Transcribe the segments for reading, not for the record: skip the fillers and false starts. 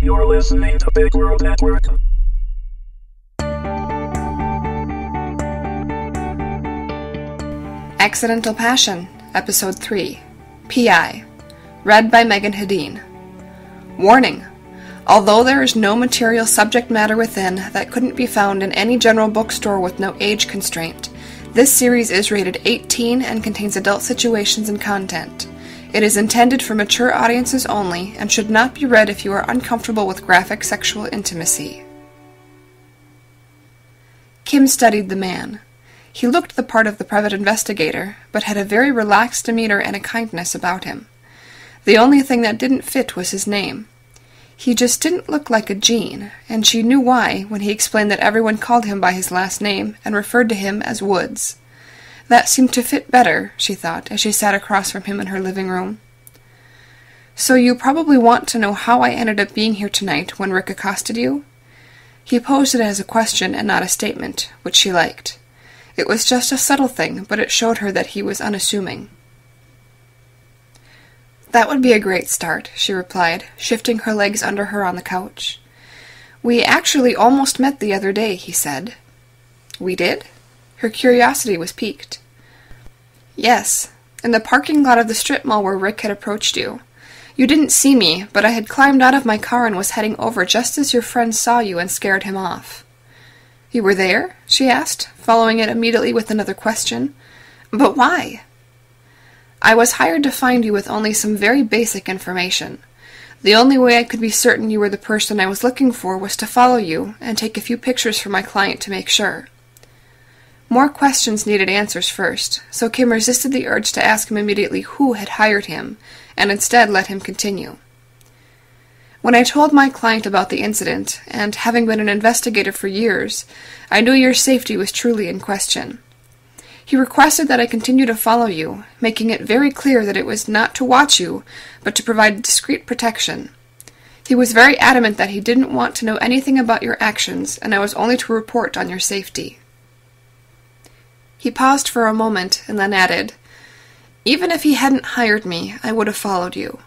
You're listening to Big World Network. Accidental Passion, Episode 3, P.I., read by Megan Hedin. Warning! Although there is no material subject matter within that couldn't be found in any general bookstore with no age constraint, this series is rated 18 and contains adult situations and content. It is intended for mature audiences only and should not be read if you are uncomfortable with graphic sexual intimacy. Kim studied the man. He looked the part of the private investigator, but had a very relaxed demeanor and a kindness about him. The only thing that didn't fit was his name. He just didn't look like a Gene, and she knew why when he explained that everyone called him by his last name and referred to him as Woods. That seemed to fit better, she thought, as she sat across from him in her living room. So you probably want to know how I ended up being here tonight when Rick accosted you? He posed it as a question and not a statement, which she liked. It was just a subtle thing, but it showed her that he was unassuming. That would be a great start, she replied, shifting her legs under her on the couch. We actually almost met the other day, he said. We did? Her curiosity was piqued. Yes, in the parking lot of the strip mall where Rick had approached you. You didn't see me, but I had climbed out of my car and was heading over just as your friend saw you and scared him off. You were there? She asked, following it immediately with another question. But why? I was hired to find you with only some very basic information. The only way I could be certain you were the person I was looking for was to follow you and take a few pictures for my client to make sure. More questions needed answers first, so Kim resisted the urge to ask him immediately who had hired him, and instead let him continue. When I told my client about the incident, and having been an investigator for years, I knew your safety was truly in question. He requested that I continue to follow you, making it very clear that it was not to watch you, but to provide discreet protection. He was very adamant that he didn't want to know anything about your actions, and I was only to report on your safety. He paused for a moment, and then added, Even if he hadn't hired me, I would have followed you.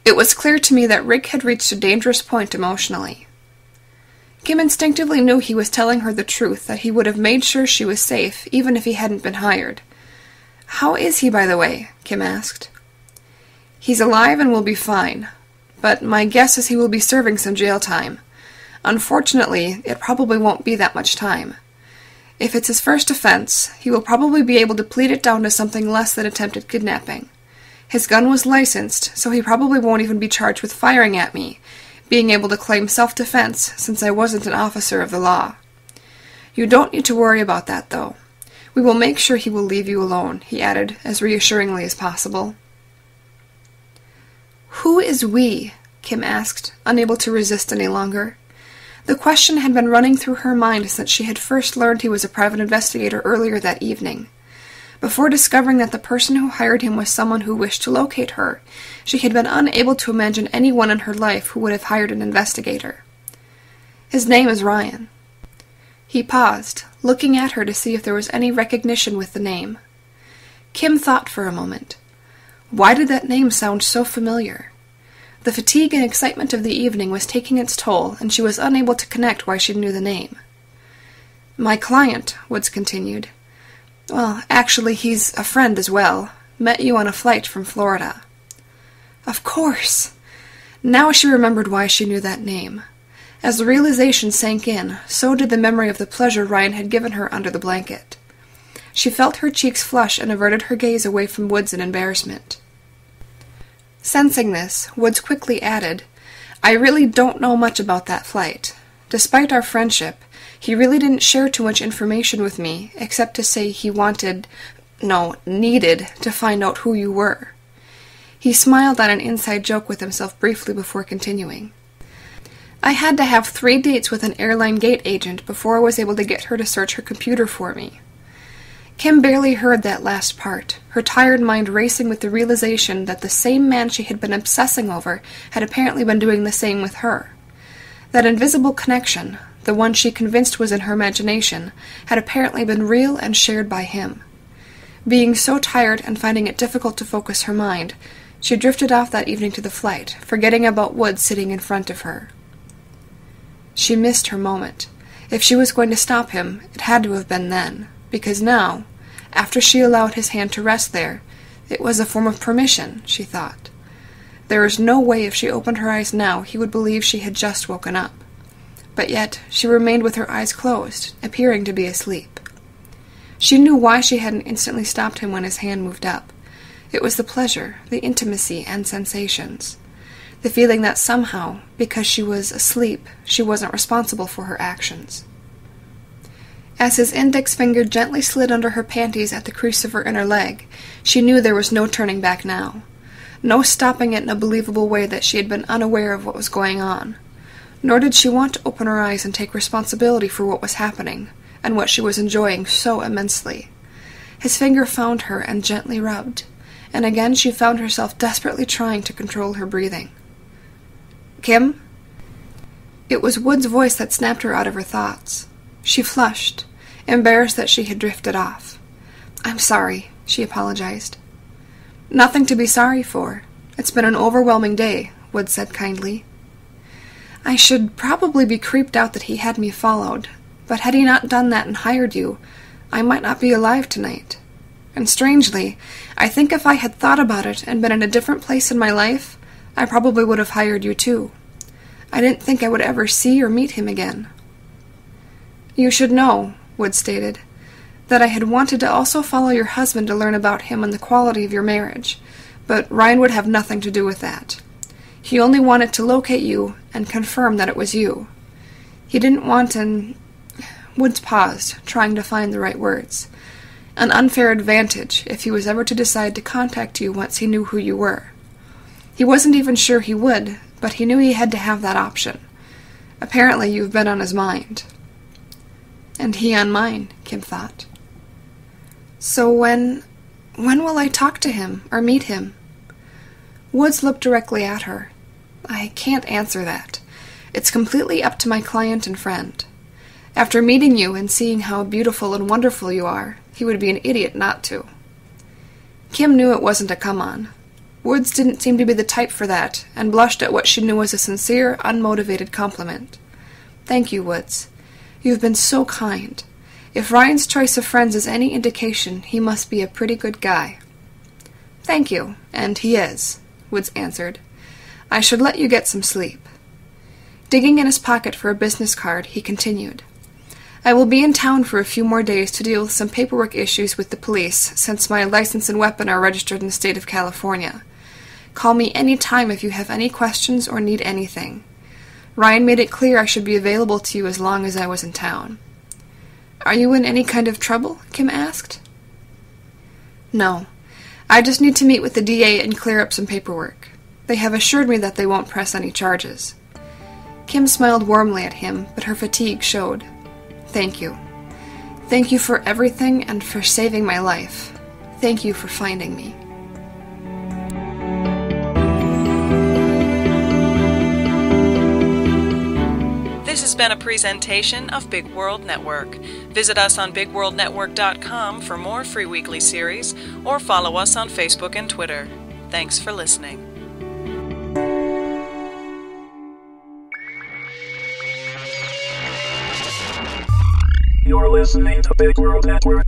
It was clear to me that Rick had reached a dangerous point emotionally. Kim instinctively knew he was telling her the truth, that he would have made sure she was safe, even if he hadn't been hired. How is he, by the way? Kim asked. He's alive and will be fine, but my guess is he will be serving some jail time. Unfortunately, it probably won't be that much time. If it's his first offense, he will probably be able to plead it down to something less than attempted kidnapping. His gun was licensed, so he probably won't even be charged with firing at me, being able to claim self-defense since I wasn't an officer of the law. You don't need to worry about that, though. We will make sure he will leave you alone, he added, as reassuringly as possible. Who is we? Kim asked, unable to resist any longer. The question had been running through her mind since she had first learned he was a private investigator earlier that evening. Before discovering that the person who hired him was someone who wished to locate her, she had been unable to imagine anyone in her life who would have hired an investigator. His name is Ryan. He paused, looking at her to see if there was any recognition with the name. Kim thought for a moment. Why did that name sound so familiar? The fatigue and excitement of the evening was taking its toll, and she was unable to connect why she knew the name. My client, Woods continued. Well, actually, he's a friend as well. Met you on a flight from Florida. Of course! Now she remembered why she knew that name. As the realization sank in, so did the memory of the pleasure Ryan had given her under the blanket. She felt her cheeks flush and averted her gaze away from Woods in embarrassment. Sensing this, Woods quickly added, I really don't know much about that flight. Despite our friendship, he really didn't share too much information with me, except to say he needed to find out who you were. He smiled at an inside joke with himself briefly before continuing. I had to have 3 dates with an airline gate agent before I was able to get her to search her computer for me. Kim barely heard that last part, her tired mind racing with the realization that the same man she had been obsessing over had apparently been doing the same with her. That invisible connection, the one she convinced was in her imagination, had apparently been real and shared by him. Being so tired and finding it difficult to focus her mind, she drifted off that evening to the flight, forgetting about Woods sitting in front of her. She missed her moment. If she was going to stop him, it had to have been then, because now, after she allowed his hand to rest there, it was a form of permission, she thought. There was no way if she opened her eyes now he would believe she had just woken up. But yet she remained with her eyes closed, appearing to be asleep. She knew why she hadn't instantly stopped him when his hand moved up. It was the pleasure, the intimacy, and sensations. The feeling that somehow, because she was asleep, she wasn't responsible for her actions. As his index finger gently slid under her panties at the crease of her inner leg, she knew there was no turning back now. No stopping it in a believable way that she had been unaware of what was going on. Nor did she want to open her eyes and take responsibility for what was happening, and what she was enjoying so immensely. His finger found her and gently rubbed, and again she found herself desperately trying to control her breathing. "Kim?" It was Wood's voice that snapped her out of her thoughts. She flushed, embarrassed that she had drifted off. "I'm sorry," she apologized. "Nothing to be sorry for. It's been an overwhelming day," Wood said kindly. "I should probably be creeped out that he had me followed, but had he not done that and hired you, I might not be alive tonight. And strangely, I think if I had thought about it and been in a different place in my life, I probably would have hired you too. I didn't think I would ever see or meet him again." "You should know," Wood stated, "that I had wanted to also follow your husband to learn about him and the quality of your marriage, but Ryan would have nothing to do with that. He only wanted to locate you and confirm that it was you. He didn't want Woods paused, trying to find the right words. "An unfair advantage if he was ever to decide to contact you once he knew who you were. He wasn't even sure he would, but he knew he had to have that option. Apparently you've been on his mind." "And he on mine," Kim thought. "So when will I talk to him, or meet him?" Woods looked directly at her. "I can't answer that. It's completely up to my client and friend. After meeting you and seeing how beautiful and wonderful you are, he would be an idiot not to." Kim knew it wasn't a come-on. Woods didn't seem to be the type for that, and blushed at what she knew was a sincere, unmotivated compliment. "Thank you, Woods. You've been so kind. If Ryan's choice of friends is any indication, he must be a pretty good guy." "Thank you, and he is," Woods answered. "I should let you get some sleep." Digging in his pocket for a business card, he continued, "I will be in town for a few more days to deal with some paperwork issues with the police, since my license and weapon are registered in the state of California. Call me any time if you have any questions or need anything. Ryan made it clear I should be available to you as long as I was in town." "Are you in any kind of trouble?" Kim asked. "No. I just need to meet with the DA and clear up some paperwork. They have assured me that they won't press any charges." Kim smiled warmly at him, but her fatigue showed. "Thank you. Thank you for everything and for saving my life. Thank you for finding me." This has been a presentation of Big World Network. Visit us on bigworldnetwork.com for more free weekly series, or follow us on Facebook and Twitter. Thanks for listening. You're listening to Big World Network.